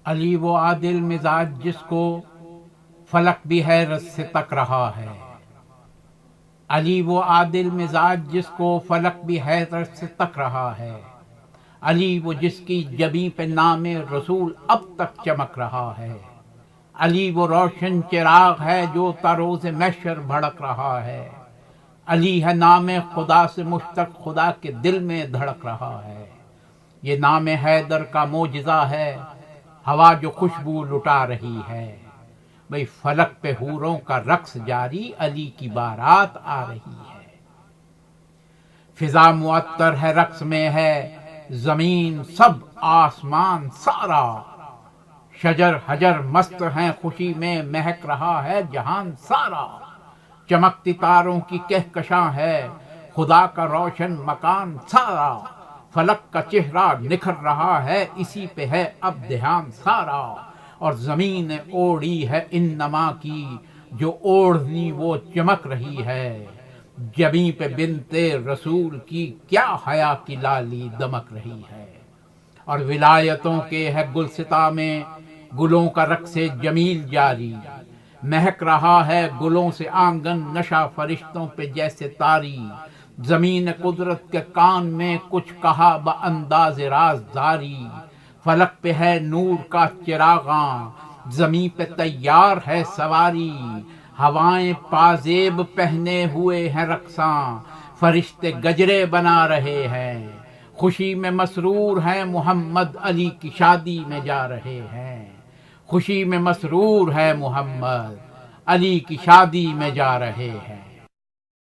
علی وہ عادل مزاج جس کو فلک بھی حیرت سے تک رہا ہے، علی وہ عادل مزاج جس کو فلک بھی حیرت سے تک رہا ہے، علی وہ جس کی جبیں پہ نام رسول اب تک چمک رہا ہے، علی وہ روشن چراغ ہے جو تروز محشر بھڑک رہا ہے، علی ہے نام خدا سے مشتق خدا کے دل میں دھڑک رہا ہے، یہ نام حیدر کا معجزہ ہے، ہوا جو خوشبو لٹا رہی ہے، بھئی فلک پہ حوروں کا رقص جاری، علی کی بارات آ رہی ہے، فضا معطر ہے رقص میں ہے، زمین سب آسمان سارا، شجر حجر مست ہیں خوشی میں، مہک رہا ہے جہان سارا، چمکتی تاروں کی کہکشاں ہے، خدا کا روشن مکان سارا، فلک کا چہرہ نکھر رہا ہے، اسی پہ ہے اب دھیان سارا، اور زمین اوڑی ہے ان نما کی، جو اوڑھنی وہ چمک رہی ہے، جبیں پہ بنت رسول کی کیا حیا کی لالی دمک رہی ہے، اور ولایتوں کے ہے گلستاں میں گلوں کا رقص جمیل جاری، مہک رہا ہے گلوں سے آنگن نشا فرشتوں پہ جیسے طاری، زمین قدرت کے کان میں کچھ کہا بانداز رازداری، فلک پہ ہے نور کا چراغاں، زمین پہ تیار ہے سواری، ہوائیں پازیب پہنے ہوئے ہیں رقصاں، فرشتے گجرے بنا رہے ہیں، خوشی میں مسرور ہیں محمد علی کی شادی میں جا رہے ہیں، خوشی میں مسرور ہے محمد علی کی شادی میں جا رہے ہیں۔